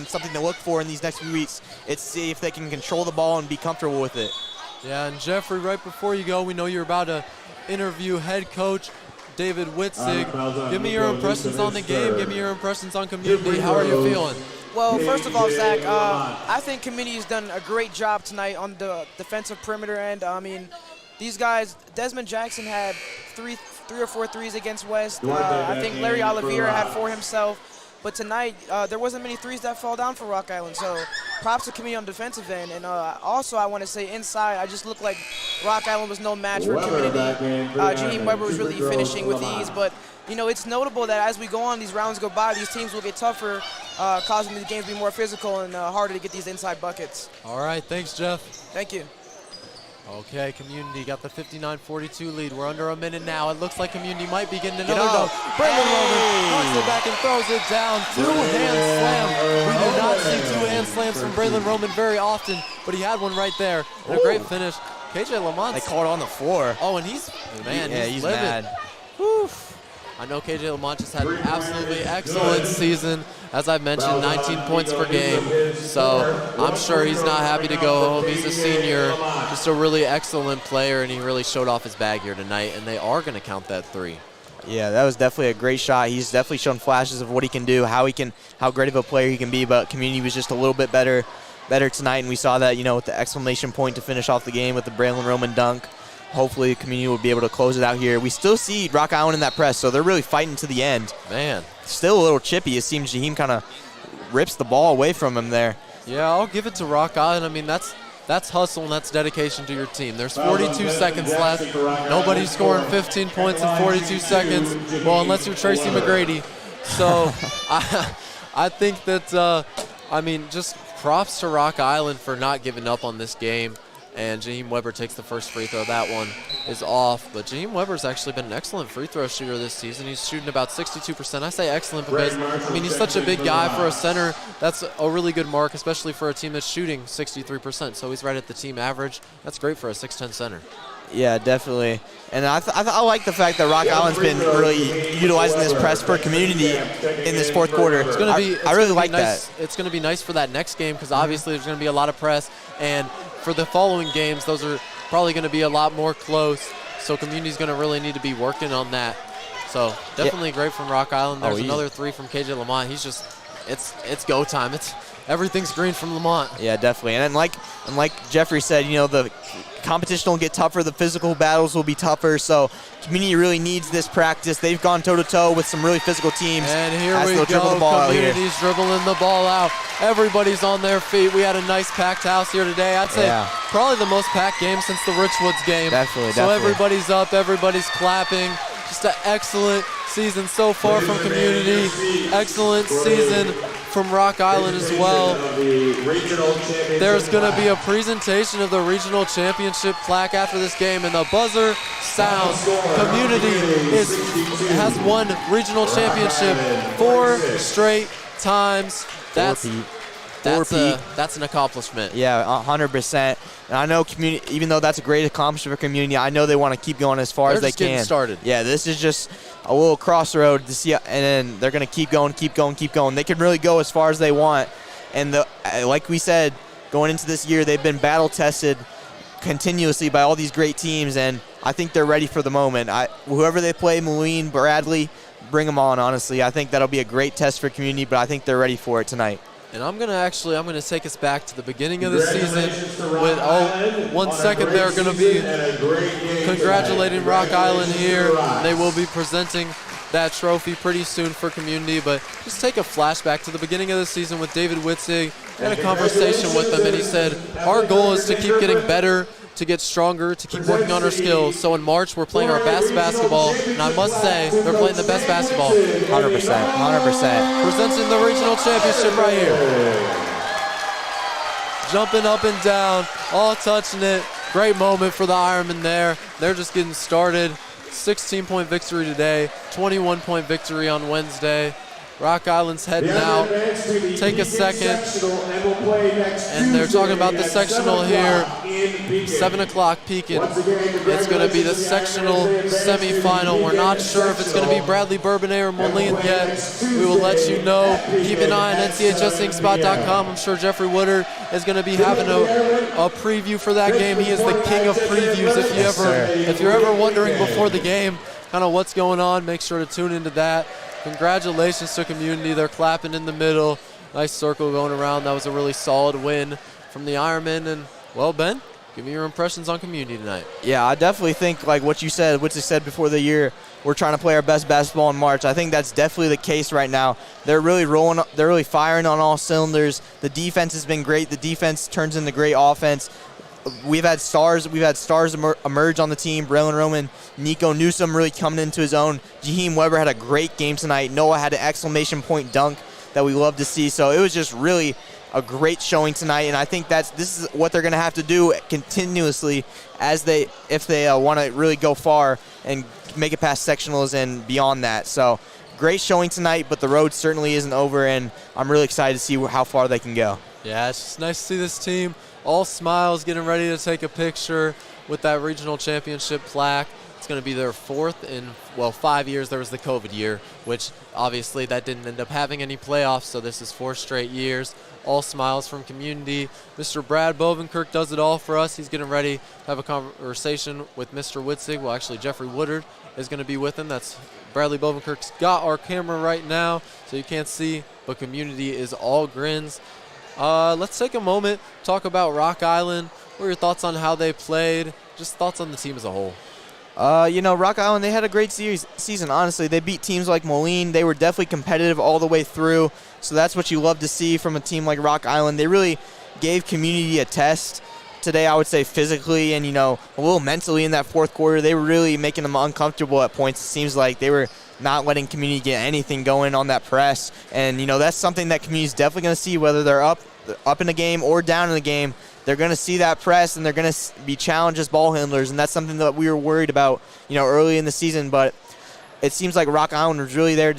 something to look for in these next few weeks, it's see if they can control the ball and be comfortable with it. Yeah, and Jeffrey, right before you go, we know you're about to interview head coach David Witzig. Give me your impressions on the game. Give me your impressions on community. How are you feeling? Well, first of all, Zach, I think community has done a great job tonight on the defensive perimeter end. I mean, these guys, Desmond Jackson had three or four threes against West. I think Larry Oliveira had 4 himself. But tonight, there wasn't many threes that fall down for Rock Island. So props to community on the defensive end. And also, I want to say inside, I just looked like Rock Island was no match for community. Jaheim Weber was really finishing with ease. But, you know, it's notable that as we go on, these rounds go by, these teams will get tougher, causing the games to be more physical and harder to get these inside buckets. All right, thanks, Jeff. Thank you. Okay, community got the 59-42 lead. We're under a minute now. It looks like community might be getting another go. Braylon Roman knocks it back and throws it down. 2-hand slam. We do not see 2-hand slams from Braylon Roman very often, but he had one right there. And a great finish. KJ Lamont. They caught on the floor. Oh, and he's he's living. mad. Whew. I know KJ Lamont just had an absolutely excellent season. As I mentioned, 19 points per game. So I'm sure he's not happy to go home. He's a senior, just a really excellent player, and he really showed off his bag here tonight, and they are going to count that 3. Yeah, that was definitely a great shot. He's definitely shown flashes of what he can do, how great of a player he can be, but community was just a little bit better tonight, and we saw that, you know, with the exclamation point to finish off the game with the Braylon Roman dunk. Hopefully, the community will be able to close it out here. We still see Rock Island in that press, so they're really fighting to the end. Man. Still a little chippy. It seems Jaheim kind of rips the ball away from him there. Yeah, I'll give it to Rock Island. I mean, that's hustle and that's dedication to your team. There's 42 seconds left. Nobody's scoring 15 points in 42 seconds. Well, unless you're Tracy McGrady. So I think that, I mean, just props to Rock Island for not giving up on this game. And Jaheim Weber takes the first free throw. That one is off. But Jaheim Weber's actually been an excellent free throw shooter this season. He's shooting about 62%. I say excellent because, I mean, he's such a big guy for a center. That's a really good mark, especially for a team that's shooting 63%. So he's right at the team average. That's great for a 6'10 center. Yeah, definitely. And I like the fact that Rock Island's been really utilizing this press for community in this fourth quarter. It's gonna be, I really like that. It's going to be nice for that next game because obviously there's going to be a lot of press. And for the following games, those are probably going to be a lot more close. So community's going to really need to be working on that. So definitely great from Rock Island. There's another 3 from KJ Lamont. He's just, it's go time. Everything's green from Lamont. Yeah, definitely. And like Jeffrey said, you know, the competition will get tougher. The physical battles will be tougher. So community really needs this practice. They've gone toe-to-toe with some really physical teams. And here we go. Community's dribbling the ball out. Everybody's on their feet. We had a nice packed house here today. I'd say probably the most packed game since the Richwoods game. Definitely. So everybody's up. Everybody's clapping. Just an excellent season so far from community. Excellent season from Rock Island as well. There's going to be a presentation of the regional championship plaque after this game, and the buzzer sounds. Community has won regional championship 4 straight times. That's an accomplishment. Yeah, 100%. And I know community, even though that's a great accomplishment for community, I know they want to keep going as far as they can. They're just getting started. Yeah, this is just a little crossroad to see, and then they're going to keep going. They can really go as far as they want. And like we said, going into this year, they've been battle tested continuously by all these great teams, and I think they're ready for the moment. Whoever they play, Moline, Bradley, bring them on, honestly. I think that'll be a great test for community, but I think they're ready for it tonight. And I'm gonna take us back to the beginning of the season. With 1 second, they're gonna be congratulating Rock Island here. They will be presenting that trophy pretty soon for community. But just take a flashback to the beginning of the season with David Witzig. I had a conversation with him, and he said, "Our goal is to keep getting better, to get stronger, to keep working on our skills. So in March, we're playing our best basketball." And I must say, they're playing the best basketball. 100%. Presenting the regional championship right here. Jumping up and down, all touching it. Great moment for the Ironmen there. They're just getting started. 16-point victory today, 21-point victory on Wednesday. Rock Island's heading out. Take a second. And they're talking about the sectional here. 7 o'clock peaking. It's going to be the sectional semifinal. We're not sure if it's going to be Bradley Bourbonnais or Moline yet. We will let you know. Keep an eye on NCHSinkspot.com. I'm sure Jeffrey Woodard is going to be having a preview for that game. He is the king of previews. If you're ever wondering before the game kind of what's going on, make sure to tune into that. Congratulations to community. They're clapping in the middle. Nice circle going around. That was a really solid win from the Ironmen. And, well, Ben, give me your impressions on community tonight. Yeah, I definitely think, like what you said, what you said before the year, we're trying to play our best basketball in March. I think that's definitely the case right now. They're really rolling. They're really firing on all cylinders. The defense has been great. The defense turns into great offense. We've had stars emerge on the team. Braylon Roman, Nico Newsom really coming into his own. Jaheim Weber had a great game tonight. Noah had an exclamation point dunk that we love to see. So it was just really a great showing tonight, and I think this is what they're going to have to do continuously if they want to really go far and make it past sectionals and beyond that. So great showing tonight, but the road certainly isn't over, and I'm really excited to see how far they can go. Yeah, it's just nice to see this team all smiles, getting ready to take a picture with that regional championship plaque. It's going to be their 4th in, 5 years. There was the COVID year, which obviously that didn't end up having any playoffs, so this is 4 straight years. All smiles from community. Mr. Brad Bovenkirk does it all for us. He's getting ready to have a conversation with Mr. Witzig. Well, actually, Jeffrey Woodard is going to be with him. That's Bradley Bovenkirk's got our camera right now, so you can't see, but community is all grins. Let's take a moment, talk about Rock Island. What are your thoughts on how they played? Just thoughts on the team as a whole. Rock Island, they had a great season, honestly. They beat teams like Moline. They were definitely competitive all the way through, so that's what you love to see from a team like Rock Island. They really gave community a test today, I would say, physically and, a little mentally in that fourth quarter. They were really making them uncomfortable at points. It seems like they were not letting community get anything going on that press. And, that's something that community is definitely going to see, whether they're up in the game or down in the game. They're going to see that press, and they're going to be challenged as ball handlers, and that's something that we were worried about, early in the season. But it seems like Rock Island was really there.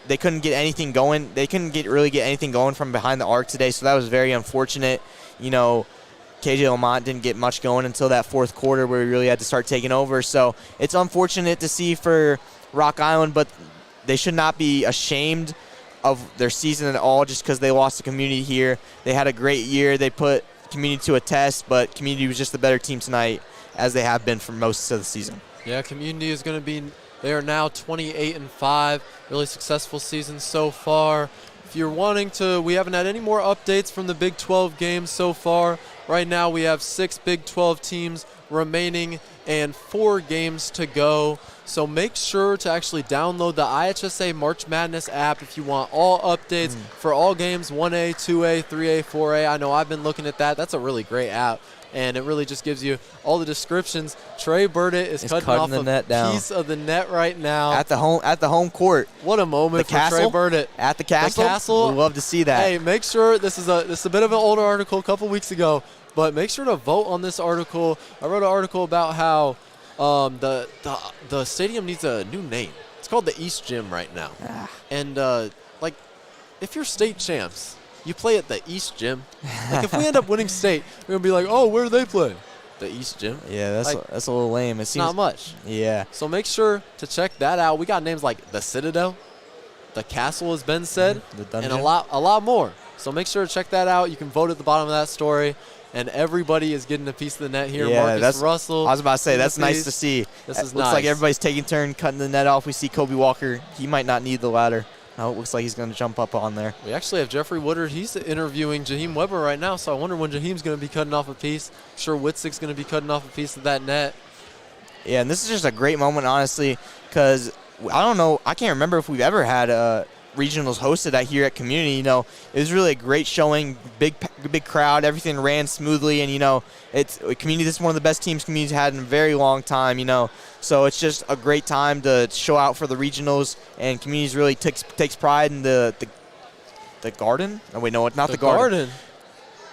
They couldn't get anything going. They couldn't really get anything going from behind the arc today, so that was very unfortunate. KJ Lamont didn't get much going until that fourth quarter where we really had to start taking over. So it's unfortunate to see for Rock Island, but they should not be ashamed of their season at all just because they lost the community here. They had a great year. They put community to a test, but community was just the better team tonight, as they have been for most of the season. Yeah, community is going to be, they are now 28-5, really successful season so far. If you're wanting to, we haven't had any more updates from the Big 12 games so far. Right now we have 6 Big 12 teams remaining and 4 games to go. So make sure to actually download the IHSA March Madness app if you want all updates for all games, 1A, 2A, 3A, 4A. I know I've been looking at that. That's a really great app. And it really just gives you all the descriptions. Trey Burdett is cutting off a piece of the net right now. At the home court. What a moment for Trey Burdett. At the Castle? The Castle. We'd love to see that. Hey, make sure, this is a bit of an older article a couple weeks ago, but make sure to vote on this article. I wrote an article about how the stadium needs a new name. It's called the East Gym right now. And, if you're state champs, you play at the East Gym. Like, if we end up winning state, we're going to be like, oh, where do they play? The East Gym. Yeah, that's a little lame. It seems not much. Yeah. So make sure to check that out. We got names like the Citadel, the Castle has been said, the Dungeon, and a lot more. So make sure to check that out. You can vote at the bottom of that story. And everybody is getting a piece of the net here. Yeah, Marcus Russell. I was about to say, that's nice to see. This is looks like everybody's taking turn cutting the net off. We see Kobe Walker. He might not need the ladder. No, it looks like he's going to jump up on there. We actually have Jeffrey Woodard. He's interviewing Jaheim Weber right now, so I wonder when Jaheim's going to be cutting off a piece. I'm sure Witzig's going to be cutting off a piece of that net. Yeah, and this is just a great moment, honestly, because I don't know. I can't remember if we've ever had regionals hosted here at Community. You know, it was really a great showing, big crowd. Everything ran smoothly, and, you know, it's Community. This is one of the best teams Community's had in a very long time, you know. So it's just a great time to show out for the regionals, and Communities really takes pride in the garden. Oh wait, no, not the garden.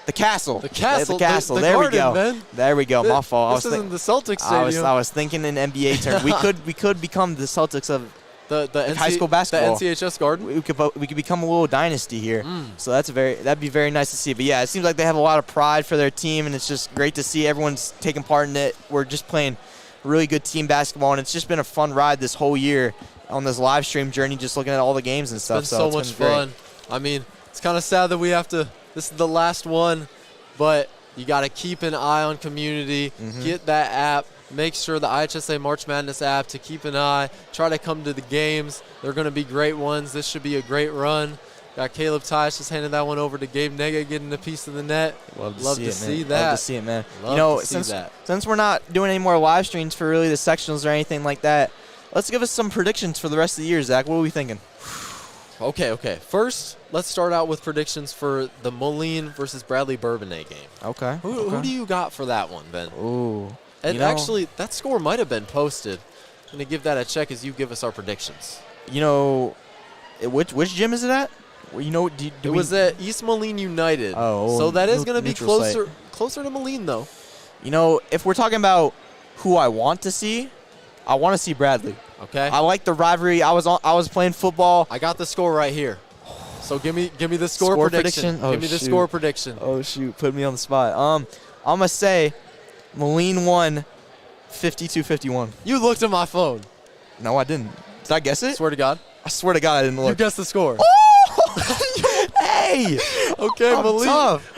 The Castle. The Castle. The Castle. The there garden, we go. Man. There we go. My fault. This isn't the Celtics stadium. I was thinking in NBA terms. we could become the Celtics of the high school basketball. The NCHS garden. We could become a little dynasty here. So that'd be very nice to see. But yeah, it seems like they have a lot of pride for their team, and it's just great to see everyone's taking part in it. We're just playing really good team basketball, and it's just been a fun ride this whole year on this live stream journey, just looking at all the games and stuff. It's been so much fun. I mean, it's kind of sad that we have to. This is the last one, but you got to keep an eye on Community. Get that app. Make sure the IHSA March Madness app to keep an eye. Try to come to the games. They're going to be great ones. This should be a great run. Got Caleb Tice just handing that one over to Gabe Nega, getting a piece of the net. Love to see that. Love to see it, man. You know, since we're not doing any more live streams for really the sectionals or anything like that, let's give us some predictions for the rest of the year, Zach. What are we thinking? Okay. First, let's start out with predictions for the Moline versus Bradley Bourbonnais game. Okay. Who do you got for that one, Ben? Ooh. And actually, that score might have been posted. I'm going to give that a check as you give us our predictions. You know, which gym is it at? You know, it was at East Moline United. Oh, so that is going to be closer to Moline, though. You know, if we're talking about who I want to see, I want to see Bradley. Okay. I like the rivalry. I was playing football. I got the score right here. So give me the score prediction. Oh, give me the score prediction. Oh shoot, put me on the spot. I'm gonna say Moline won 52-51. You looked at my phone. No, I didn't. Did I guess it? Swear to God. I swear to God I didn't look. You guessed the score. Oh! Hey! Okay,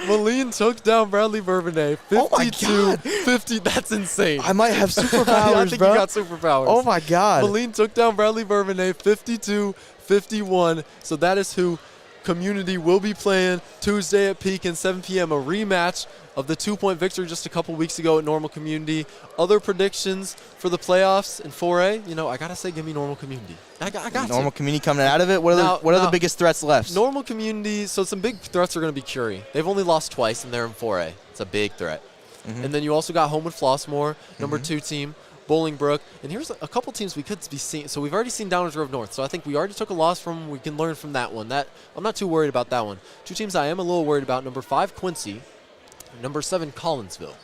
Moline took down Bradley Bourbonnais 52-50. That's insane. I might have superpowers, I think bro. You got superpowers. Oh my God. Moline took down Bradley Bourbonnais 52-51. So that is who Community will be playing Tuesday at Peak and 7 p.m. A rematch of the 2-point victory just a couple weeks ago at Normal Community. Other predictions for the playoffs in 4A? You know, I got to say, give me Normal Community. I got Normal Community coming out of it? What are the biggest threats left? Normal Community, so some big threats are going to be Curie. They've only lost twice, and they're in 4A. It's a big threat. And then you also got Homewood Flossmoor, number 2 team. Bolingbrook, and here's a couple teams we could be seeing. So we've already seen Downers Grove North, so I think we already took a loss from them. We can learn from that one. I'm not too worried about that one. 2 teams I am a little worried about, number 5, Quincy, number 7, Collinsville.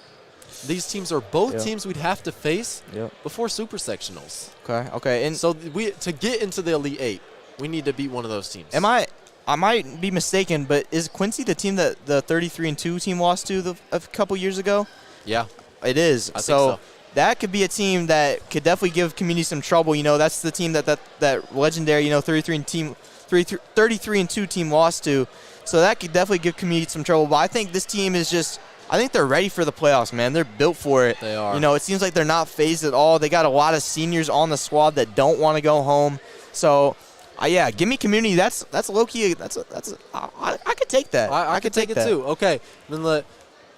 These teams are both teams we'd have to face before Super Sectionals. Okay. And so to get into the Elite 8, we need to beat one of those teams. I might be mistaken, but is Quincy the team that the 33-2 team lost to a couple years ago? Yeah. It is. I think so. That could be a team that could definitely give Community some trouble. You know, that's the team that legendary, 33-2 team lost to. So that could definitely give Community some trouble. But I think this team is I think they're ready for the playoffs, man. They're built for it. They are. You know, it seems like they're not phased at all. They got a lot of seniors on the squad that don't want to go home. So, give me Community. That's low key. I could take that. I could take it too. Okay, then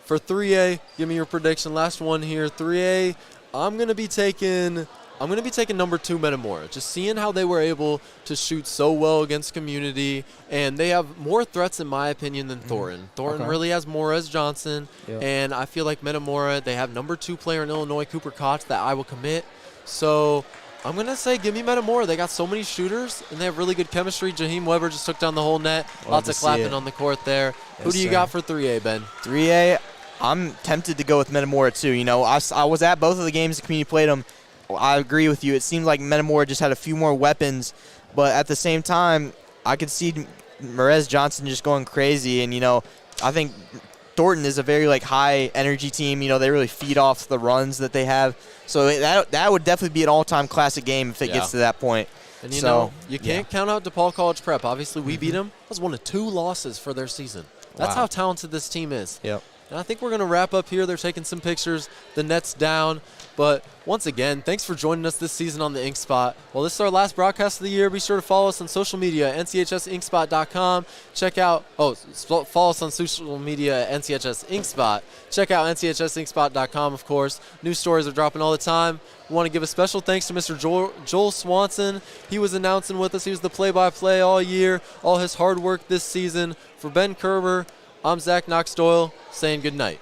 for 3A, give me your prediction. Last one here. 3A, I'm going to be taking I'm going to be taking number 2 Metamora. Just seeing how they were able to shoot so well against Community, and they have more threats in my opinion than Thornton. Thornton really has Morez Johnson, and I feel like Metamora, they have number 2 player in Illinois, Cooper Koch, that I will commit. So I'm going to say give me Metamora. They got so many shooters, and they have really good chemistry. Jaheim Weber just took down the whole net. Lots of clapping on the court there. Who do you got for 3A, Ben? 3A, I'm tempted to go with Metamora too. You know, I was at both of the games the Community played them. I agree with you. It seemed like Metamora just had a few more weapons, but at the same time, I could see Morez Johnson just going crazy. And, you know, I think Thornton is a very, like, high-energy team. You know, they really feed off the runs that they have. So that would definitely be an all-time classic game if it gets to that point. And, you know, you can't count out DePaul College Prep. Obviously, we beat them. That was one of 2 losses for their season. That's how talented this team is. Yep. And I think we're going to wrap up here. They're taking some pictures. The net's down. But once again, thanks for joining us this season on the Ink Spot. Well, this is our last broadcast of the year. Be sure to follow us on social media, nchsinkspot.com. Follow us on social media at nchsinkspot. Check out nchsinkspot.com, of course. News stories are dropping all the time. We want to give a special thanks to Mr. Joel Swanson. He was announcing with us. He was the play-by-play all year, all his hard work this season. For Ben Kerber, I'm Zach Knox-Doyle saying good night.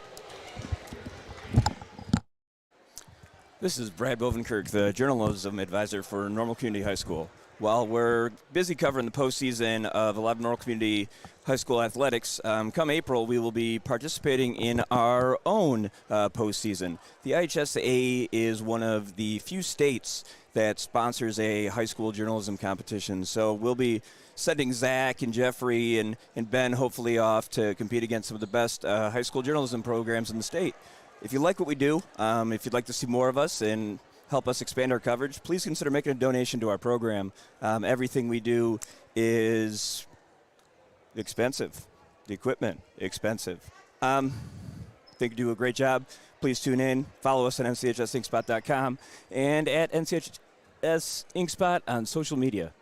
This is Brad Bovenkirk, the journalism advisor for Normal Community High School. While we're busy covering the postseason of 11 Normal Community High School athletics, come April we will be participating in our own postseason. The IHSA is one of the few states that sponsors a high school journalism competition, so we'll be sending Zach and Jeffrey and Ben hopefully off to compete against some of the best high school journalism programs in the state. If you like what we do, if you'd like to see more of us and help us expand our coverage, please consider making a donation to our program. Everything we do is expensive. The equipment, expensive. I think you do a great job. Please tune in. Follow us at nchsinkspot.com and at nchsinkspot on social media.